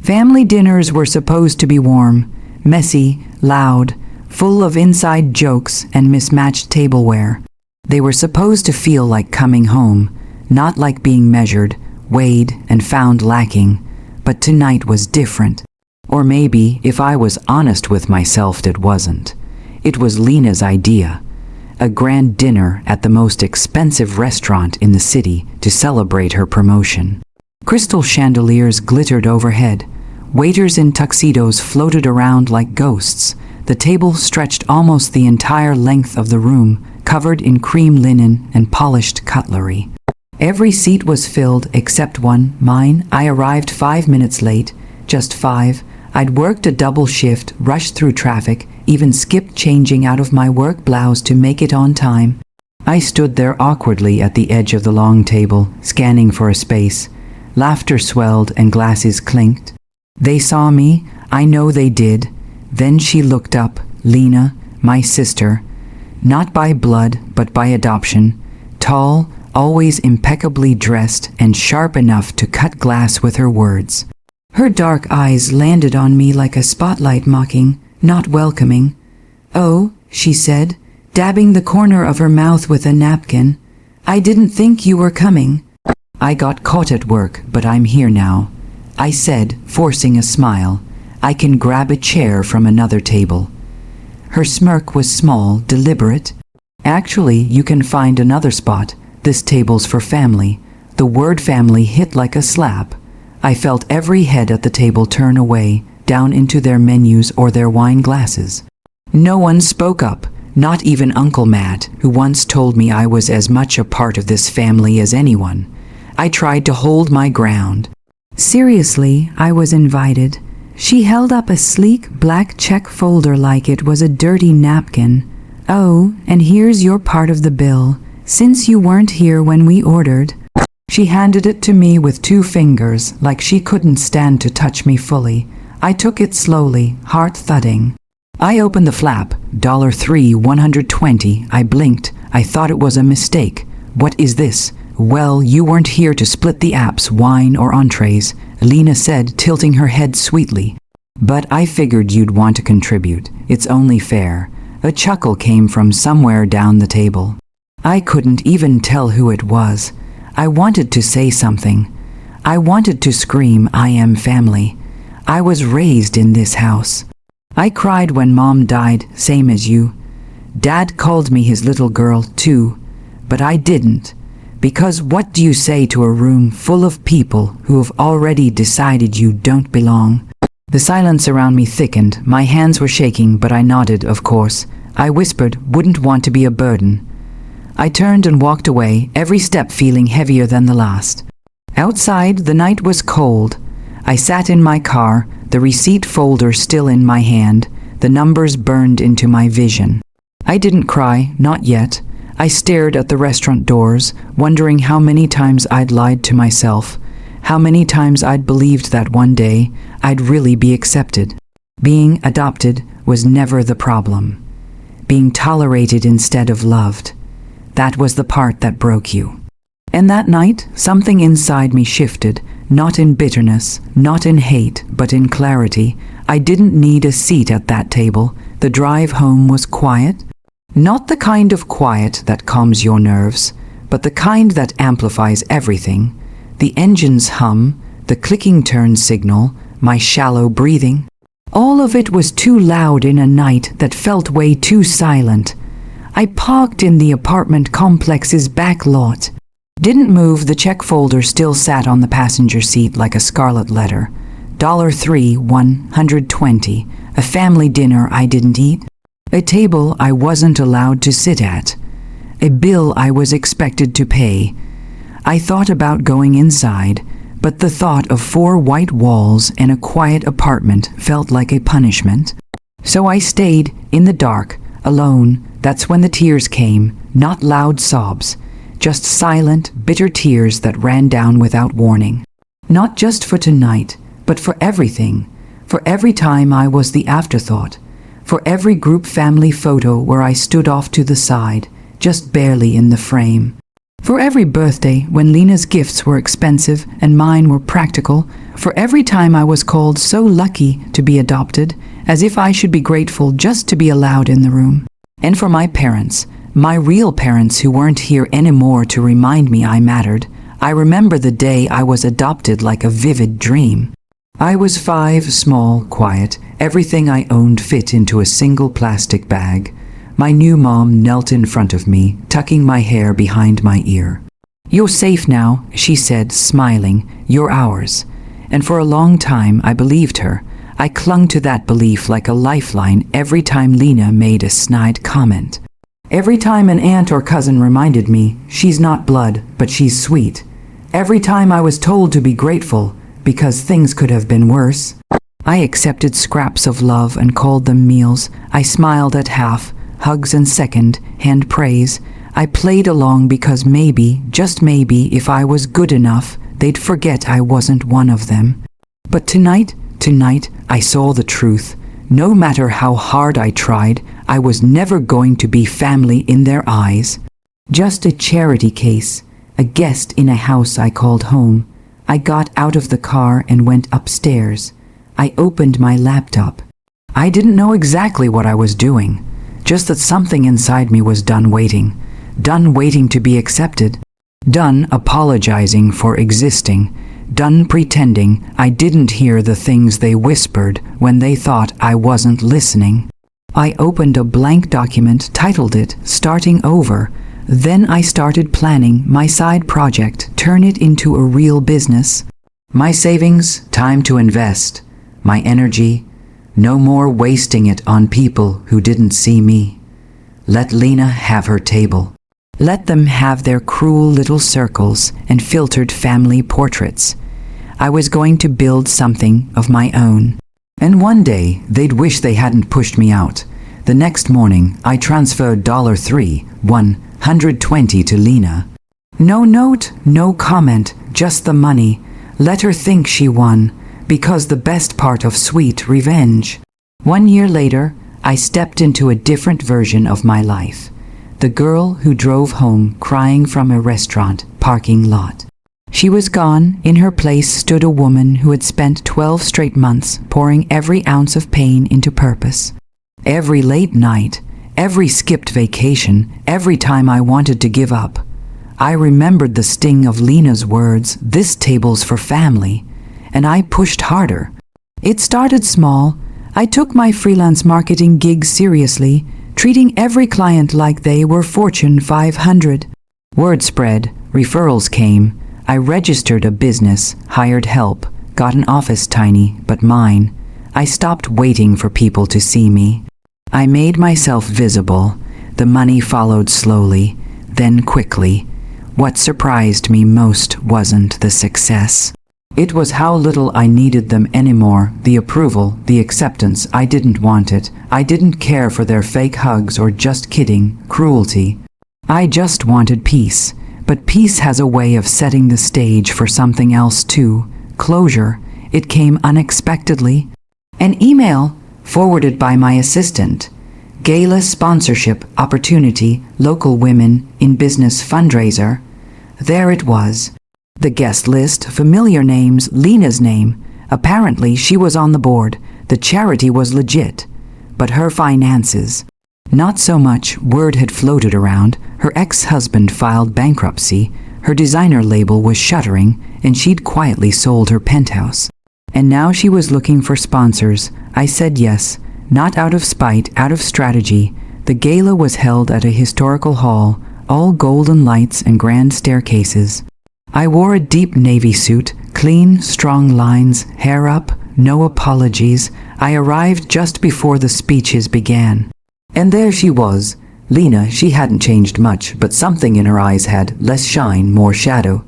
Family dinners were supposed to be warm, messy, loud, full of inside jokes and mismatched tableware. They were supposed to feel like coming home, not like being measured, weighed, and found lacking. But tonight was different. Or maybe, if I was honest with myself, it wasn't. It was Lena's idea. A grand dinner at the most expensive restaurant in the city to celebrate her promotion. Crystal chandeliers glittered overhead. Waiters in tuxedos floated around like ghosts. The table stretched almost the entire length of the room, covered in cream linen and polished cutlery. Every seat was filled except one, mine. I arrived 5 minutes late, just 5. I'd worked a double shift, rushed through traffic, even skipped changing out of my work blouse to make it on time. I stood there awkwardly at the edge of the long table, scanning for a space. Laughter swelled and glasses clinked. They saw me, I know they did. Then she looked up, Lena, my sister, not by blood but by adoption, tall, always impeccably dressed and sharp enough to cut glass with her words. Her dark eyes landed on me like a spotlight, mocking, not welcoming. "Oh," she said, dabbing the corner of her mouth with a napkin, "I didn't think you were coming." "I got caught at work, but I'm here now," I said, forcing a smile. "I can grab a chair from another table." Her smirk was small, deliberate. "Actually, you can find another spot. This table's for family." The word family hit like a slap. I felt every head at the table turn away, down into their menus or their wine glasses. No one spoke up, not even Uncle Matt, who once told me I was as much a part of this family as anyone. I tried to hold my ground. Seriously, I was invited. She held up a sleek black check folder like it was a dirty napkin. "Oh, and here's your part of the bill, since you weren't here when we ordered." She handed it to me with 2 fingers, like she couldn't stand to touch me fully. I took it slowly, heart thudding. I opened the flap. $3, $120. I blinked. I thought it was a mistake. "What is this?" "Well, you weren't here to split the apps, wine or entrees," Lena said, tilting her head sweetly. "But I figured you'd want to contribute. It's only fair." A chuckle came from somewhere down the table. I couldn't even tell who it was. I wanted to say something. I wanted to scream, "I am family. I was raised in this house." I cried when Mom died, same as you. Dad called me his little girl, too. But I didn't. Because what do you say to a room full of people who have already decided you don't belong? The silence around me thickened. My hands were shaking, but I nodded, of course. I whispered, "Wouldn't want to be a burden." I turned and walked away, every step feeling heavier than the last. Outside, the night was cold. I sat in my car, the receipt folder still in my hand, the numbers burned into my vision. I didn't cry, not yet. I stared at the restaurant doors, wondering how many times I'd lied to myself, how many times I'd believed that one day I'd really be accepted. Being adopted was never the problem. Being tolerated instead of loved. That was the part that broke you. And that night, something inside me shifted, not in bitterness, not in hate, but in clarity. I didn't need a seat at that table. The drive home was quiet. Not the kind of quiet that calms your nerves, but the kind that amplifies everything. The engine's hum, the clicking turn signal, my shallow breathing. All of it was too loud in a night that felt way too silent. I parked in the apartment complex's back lot. Didn't move, the check folder still sat on the passenger seat like a scarlet letter. $3, $120. A family dinner I didn't eat. A table I wasn't allowed to sit at. A bill I was expected to pay. I thought about going inside, but the thought of 4 white walls and a quiet apartment felt like a punishment. So I stayed in the dark, alone. That's when the tears came, not loud sobs, just silent, bitter tears that ran down without warning. Not just for tonight, but for everything. For every time I was the afterthought. For every group family photo where I stood off to the side, just barely in the frame. For every birthday, when Lena's gifts were expensive and mine were practical, for every time I was called so lucky to be adopted, as if I should be grateful just to be allowed in the room. And for my parents, my real parents who weren't here anymore to remind me I mattered, I remember the day I was adopted like a vivid dream. I was 5, small, quiet, everything I owned fit into a single plastic bag. My new mom knelt in front of me, tucking my hair behind my ear. "You're safe now," she said, smiling. "You're ours." And for a long time I believed her. I clung to that belief like a lifeline every time Lena made a snide comment. Every time an aunt or cousin reminded me, "She's not blood, but she's sweet." Every time I was told to be grateful, because things could have been worse. I accepted scraps of love and called them meals. I smiled at half, hugs and second-hand praise. I played along because maybe, just maybe, if I was good enough, they'd forget I wasn't one of them. But tonight, I saw the truth. No matter how hard I tried, I was never going to be family in their eyes. Just a charity case, a guest in a house I called home. I got out of the car and went upstairs. I opened my laptop. I didn't know exactly what I was doing, just that something inside me was done waiting to be accepted, done apologizing for existing, done pretending I didn't hear the things they whispered when they thought I wasn't listening. I opened a blank document, titled it "Starting Over." Then I started planning my side project, turn it into a real business. My savings, time to invest. My energy, no more wasting it on people who didn't see me. Let Lena have her table. Let them have their cruel little circles and filtered family portraits. I was going to build something of my own. And one day, they'd wish they hadn't pushed me out. The next morning, I transferred $120 to Lena. No note, no comment, just the money. Let her think she won, because the best part of sweet revenge. 1 year later, I stepped into a different version of my life. The girl who drove home crying from a restaurant parking lot. She was gone. In her place stood a woman who had spent 12 straight months pouring every ounce of pain into purpose. Every late night, every skipped vacation, every time I wanted to give up. I remembered the sting of Lena's words, "This table's for family," and I pushed harder. It started small. I took my freelance marketing gigs seriously, treating every client like they were Fortune 500. Word spread, referrals came. I registered a business, hired help, got an office tiny but mine. I stopped waiting for people to see me. I made myself visible. The money followed slowly, then quickly. What surprised me most wasn't the success. It was how little I needed them anymore, the approval, the acceptance. I didn't want it. I didn't care for their fake hugs or just kidding, cruelty. I just wanted peace. But peace has a way of setting the stage for something else too. Closure. It came unexpectedly. An email forwarded by my assistant. Gala sponsorship opportunity, local women in business fundraiser. There it was. The guest list, familiar names, Lena's name. Apparently she was on the board. The charity was legit. But her finances. Not so much. Word had floated around. Her ex-husband filed bankruptcy. Her designer label was shuttering, and she'd quietly sold her penthouse. And now she was looking for sponsors. I said yes, not out of spite, out of strategy. The gala was held at a historical hall, all golden lights and grand staircases. I wore a deep navy suit, clean, strong lines, hair up, no apologies. I arrived just before the speeches began. And there she was. Lena, she hadn't changed much, but something in her eyes had less shine, more shadow.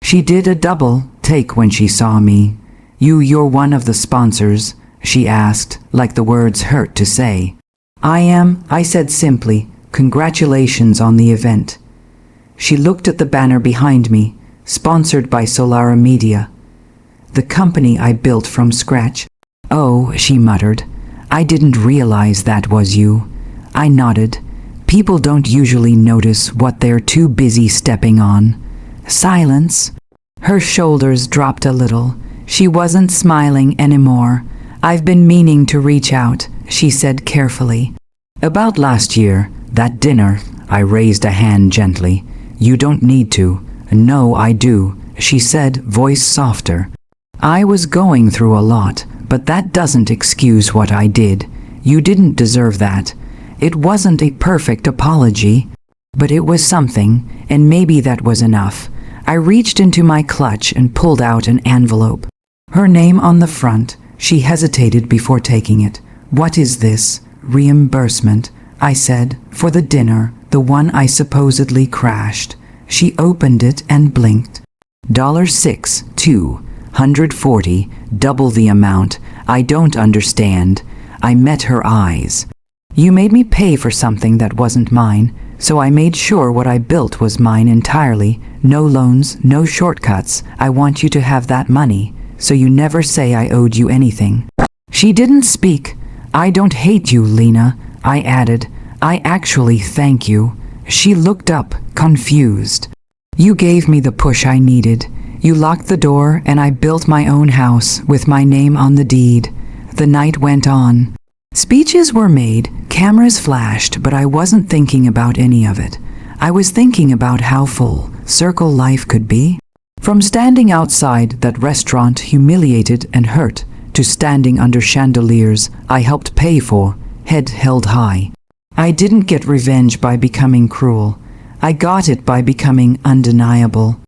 She did a double take when she saw me. You're one of the sponsors?" she asked, like the words hurt to say. "I am," I said simply. "Congratulations on the event." She looked at the banner behind me, sponsored by Solara Media. "The company I built from scratch." "Oh," she muttered. "I didn't realize that was you." I nodded. People don't usually notice what they're too busy stepping on. Silence. Her shoulders dropped a little. She wasn't smiling anymore. I've been meaning to reach out, she said carefully. About last year, that dinner, I raised a hand gently. You don't need to. No, I do, she said, voice softer. I was going through a lot, but that doesn't excuse what I did. You didn't deserve that. It wasn't a perfect apology, but it was something, and maybe that was enough. I reached into my clutch and pulled out an envelope. Her name on the front. She hesitated before taking it. What is this? Reimbursement, I said, for the dinner, the one I supposedly crashed. She opened it and blinked. $6, $240, double the amount. I don't understand. I met her eyes. You made me pay for something that wasn't mine, so I made sure what I built was mine entirely. No loans, no shortcuts. I want you to have that money, so you never say I owed you anything. She didn't speak. I don't hate you, Lena, I added. I actually thank you. She looked up, confused. You gave me the push I needed. You locked the door and I built my own house with my name on the deed. The night went on. Speeches were made, cameras flashed, but I wasn't thinking about any of it. I was thinking about how full circle life could be. From standing outside that restaurant humiliated and hurt, to standing under chandeliers I helped pay for, head held high. I didn't get revenge by becoming cruel. I got it by becoming undeniable.